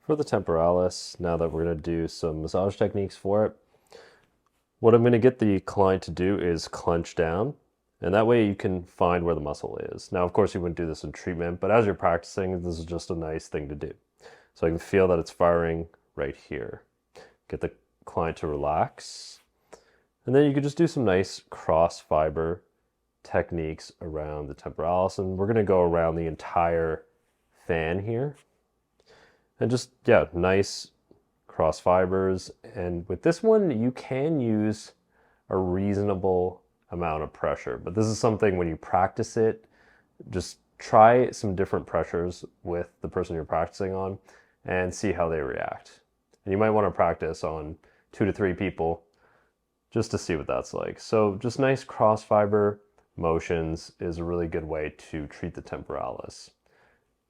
For the temporalis, now that we're going to do some massage techniques for it, what I'm going to get the client to do is clench down, and that way you can find where the muscle is. Now, of course, you wouldn't do this in treatment, but as you're practicing, this is just a nice thing to do. So I can feel that it's firing right here. Get the client to relax, and then you could just do some nice cross fiber techniques around the temporalis, and we're going to go around the entire fan here. And just, yeah, nice cross fibers. And with this one, you can use a reasonable amount of pressure, but this is something when you practice it, just try some different pressures with the person you're practicing on and see how they react. And you might want to practice on 2 to 3 people just to see what that's like. So just nice cross fiber motions is a really good way to treat the temporalis.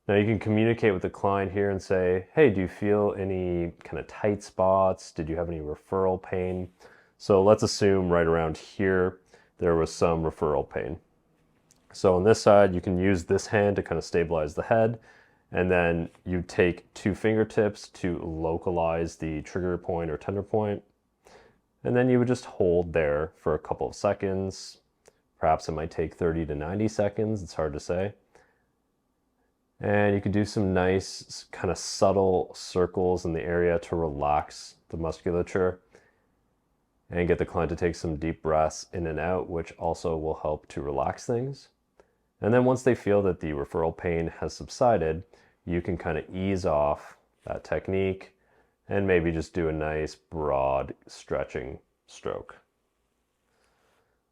Now you can communicate with the client here and say, hey, do you feel any kind of tight spots? Did you have any referral pain? So let's assume right around here, there was some referral pain. So on this side, you can use this hand to kind of stabilize the head. And then you take 2 fingertips to localize the trigger point or tender point. And then you would just hold there for a couple of seconds. Perhaps it might take 30 to 90 seconds. It's hard to say. And you can do some nice kind of subtle circles in the area to relax the musculature and get the client to take some deep breaths in and out, which also will help to relax things. And then once they feel that the referral pain has subsided, you can kind of ease off that technique and maybe just do a nice broad stretching stroke.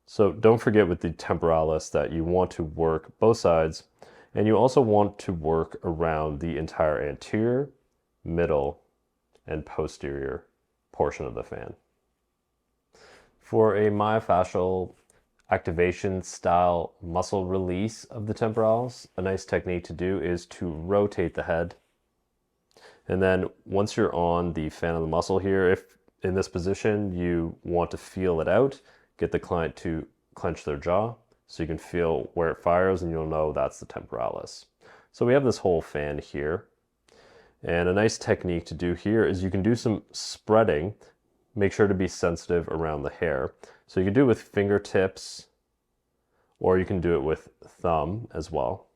So don't forget with the temporalis that you want to work both sides. And you also want to work around the entire anterior, middle, and posterior portion of the fan. For a myofascial activation style muscle release of the temporalis, a nice technique to do is to rotate the head. And then once you're on the fan of the muscle here, if in this position you want to feel it out, get the client to clench their jaw, so you can feel where it fires and you'll know that's the temporalis. So we have this whole fan here. And a nice technique to do here is you can do some spreading. Make sure to be sensitive around the hair. So you can do it with fingertips or you can do it with thumb as well.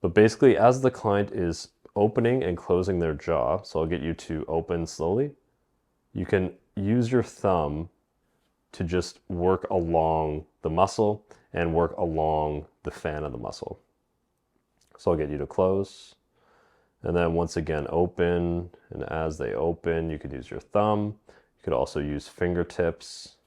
But basically as the client is opening and closing their jaw, so I'll get you to open slowly, you can use your thumb to just work along the muscle and work along the fan of the muscle. So I'll get you to close. And then once again, open. And as they open, you could use your thumb. You could also use fingertips.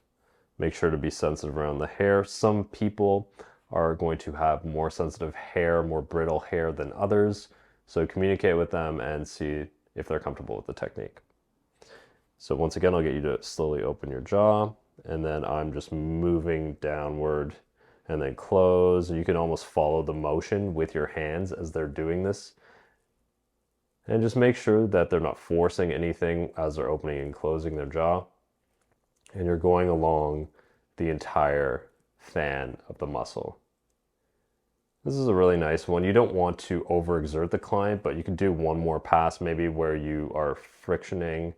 Make sure to be sensitive around the hair. Some people are going to have more sensitive hair, more brittle hair than others. So communicate with them and see if they're comfortable with the technique. So once again, I'll get you to slowly open your jaw. And then I'm just moving downward and then close. And you can almost follow the motion with your hands as they're doing this. And just make sure that they're not forcing anything as they're opening and closing their jaw. And you're going along the entire fan of the muscle. This is a really nice one. You don't want to overexert the client, but you can do one more pass maybe where you are frictioning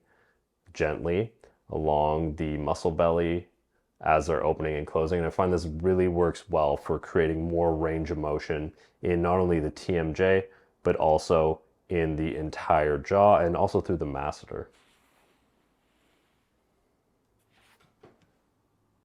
gently along the muscle belly as they're opening and closing. And I find this really works well for creating more range of motion in not only the TMJ, but also in the entire jaw and also through the masseter.